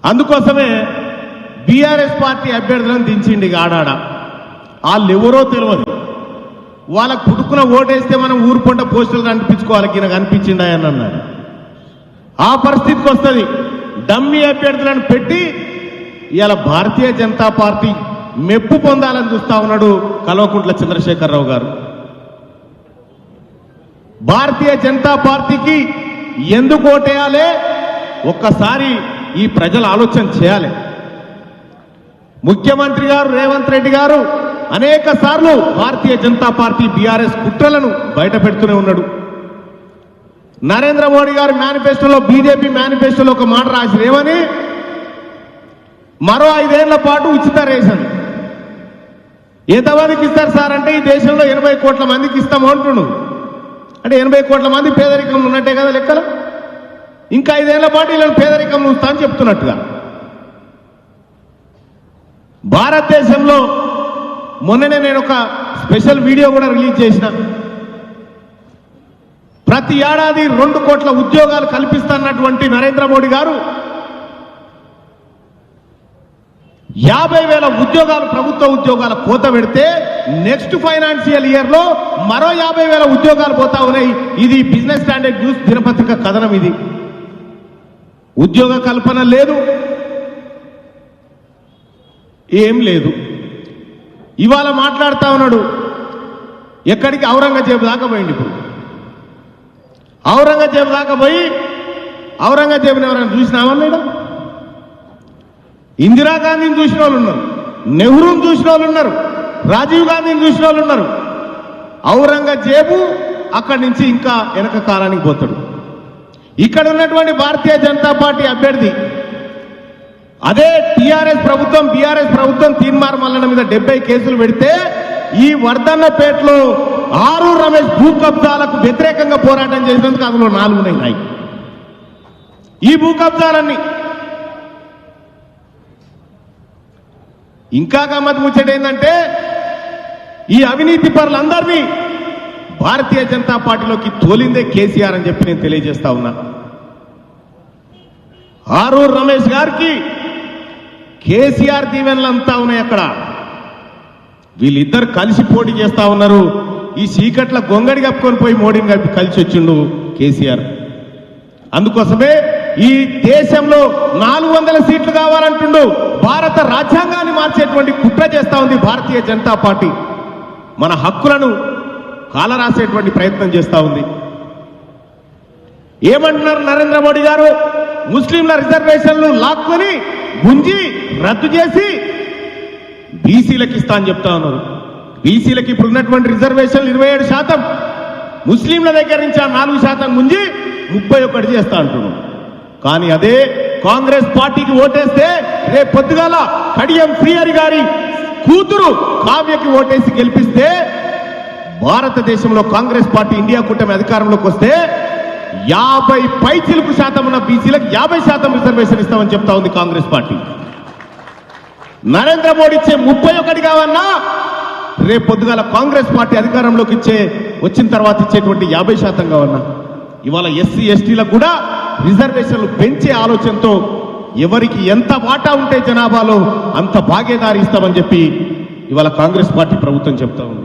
అందుకోసమే BRS party అభ్యర్థులను దించిండి ఆడాడ. వాళ్ళు ఎవరో తెలియదు. వాళ్ళకు పుట్టుకున్న ఓటేస్తే మనం ఊరు పొంట పోస్టులు కనిపించుకోవాలి, ఈయన కనిపించిండా అని అన్నారు. ఆ పరిస్థితికి వస్తుంది. డమ్మీ అభ్యర్థులను పెట్టి ఇలా భారతీయ జనతా పార్టీ మెప్పు పొందాలని చూస్తా ఉన్నాడు కల్వకుంట్ల చంద్రశేఖరరావు గారు. భారతీయ జనతా పార్టీకి ఎందుకు ఓటేయాలి ఒక్కసారి ఈ ప్రజలు ఆలోచన చేయాలి. ముఖ్యమంత్రి గారు రేవంత్ రెడ్డి గారు అనేక సార్లు భారతీయ జనతా పార్టీ బీఆర్ఎస్ కుట్రలను బయట పెడుతూనే ఉన్నాడు. నరేంద్ర మోడీ గారు మేనిఫెస్టోలో, బీజేపీ మేనిఫెస్టోలో ఒక మాట రాసి ఏమని, మరో 5 ఏళ్ల పాటు ఉచిత రేషన్. ఎంతమందికి ఇస్తారు సార్ అంటే ఈ దేశంలో 80 కోట్ల మందికి ఇస్తాము అంటున్నాడు. అంటే 80 కోట్ల మంది పేదరికంలో ఉన్నట్టే కదా లెక్కలు. ఇంకా 5 ఏళ్ల పాటు వీళ్ళని పేదరికంలో ఉంచుతా అని చెప్తున్నట్టుగా. భారతదేశంలో మొన్ననే నేను ఒక స్పెషల్ వీడియో కూడా రిలీజ్ చేసిన. ప్రతి ఏడాది 2 కోట్ల ఉద్యోగాలు కల్పిస్తున్నటువంటి నరేంద్ర మోడీ గారు 50,000 ఉద్యోగాలు, ప్రభుత్వ ఉద్యోగాల కోత పెడితే నెక్స్ట్ ఫైనాన్షియల్ ఇయర్ లో మరో 50,000 ఉద్యోగాలు పోతా ఉన్నాయి. ఇది బిజినెస్ స్టాండర్డ్ న్యూస్ దినపత్రిక కథనం. ఇది ఉద్యోగ కల్పన లేదు, ఏం లేదు. ఇవాళ మాట్లాడుతా ఉన్నాడు ఎక్కడికి, ఔరంగజేబు దాకా పోయింది. ఇప్పుడు ఔరంగజేబు దాకా పోయి ఔరంగజేబుని ఎవరైనా చూసినామన్నాడు? ఇందిరాగాంధీని చూసిన వాళ్ళు ఉన్నారు, నెహ్రూని చూసిన వాళ్ళు ఉన్నారు, రాజీవ్ గాంధీని చూసిన వాళ్ళు ఉన్నారు. ఔరంగజేబు అక్కడి నుంచి ఇంకా వెనక కాలానికి పోతాడు. ఇక్కడ ఉన్నటువంటి భారతీయ జనతా పార్టీ అభ్యర్థి అదే టీఆర్ఎస్ ప్రభుత్వం, బీఆర్ఎస్ ప్రభుత్వం తీన్మార్ మల్లన్న మీద 70 కేసులు పెడితే ఈ వర్ధన్నపేటలో ఆరూర్ రమేష్ భూ కబ్జాలకు వ్యతిరేకంగా పోరాటం చేసినందుకు అందులో 4 ఉన్నాయి. ఈ భూ కబ్జాలన్నీ ఇంకా గమ్మత్ ముచ్చట ఏంటంటే ఈ అవినీతి పరులందరినీ భారతీయ జనతా పార్టీలోకి తోలిందే కేసీఆర్ అని చెప్పి నేను తెలియజేస్తా ఉన్నా. ఆరూర్ రమేష్ గారికి కేసీఆర్ దీవెనలంతా ఉన్నాయి అక్కడ. వీళ్ళిద్దరు కలిసి పోటీ చేస్తా ఉన్నారు. ఈ చీకట్ల గొంగడి కప్పుకొని పోయి మోడీని కలిసి వచ్చిండు కేసీఆర్. అందుకోసమే ఈ దేశంలో 400 సీట్లు కావాలంటుండు. భారత రాజ్యాంగాన్ని మార్చేటువంటి కుట్ర చేస్తా ఉంది భారతీయ జనతా పార్టీ. మన హక్కులను కాలరాసేటువంటి ప్రయత్నం చేస్తా ఉంది. ఏమంటున్నారు నరేంద్ర మోడీ గారు? ముస్లింల రిజర్వేషన్లు లాక్కొని గుంజి రద్దు చేసి బీసీలకు ఇస్తా అని చెప్తా ఉన్నారు. బీసీలకు ఇప్పుడు ఉన్నటువంటి రిజర్వేషన్లు 27%, ముస్లింల దగ్గర నుంచి 4% గుంజి 31 చేస్తా అంటున్నాం. కానీ అదే కాంగ్రెస్ పార్టీకి ఓటేస్తే రేపు పొద్దుగాల కడియం శ్రీహరి గారి కూతురు కావ్యకి ఓటేసి గెలిపిస్తే భారతదేశంలో కాంగ్రెస్ పార్టీ ఇండియా కూటమి అధికారంలోకి వస్తే 50% ఉన్న బీసీలకు 50% రిజర్వేషన్ ఇస్తామని చెప్తా ఉంది కాంగ్రెస్ పార్టీ. నరేంద్ర మోడీ ఇచ్చే 31 కావన్నా రేపు పొద్దుగాల కాంగ్రెస్ పార్టీ అధికారంలోకి వచ్చిన తర్వాత ఇచ్చేటువంటి 50% కావన్నా. ఇవాళ ఎస్సీ ఎస్టీలకు కూడా రిజర్వేషన్లు పెంచే ఆలోచనతో ఎవరికి ఎంత వాటా ఉంటే జనాభాలో అంత భాగీదారి ఇస్తామని చెప్పి ఇవాళ కాంగ్రెస్ పార్టీ ప్రభుత్వం చెప్తా ఉంది.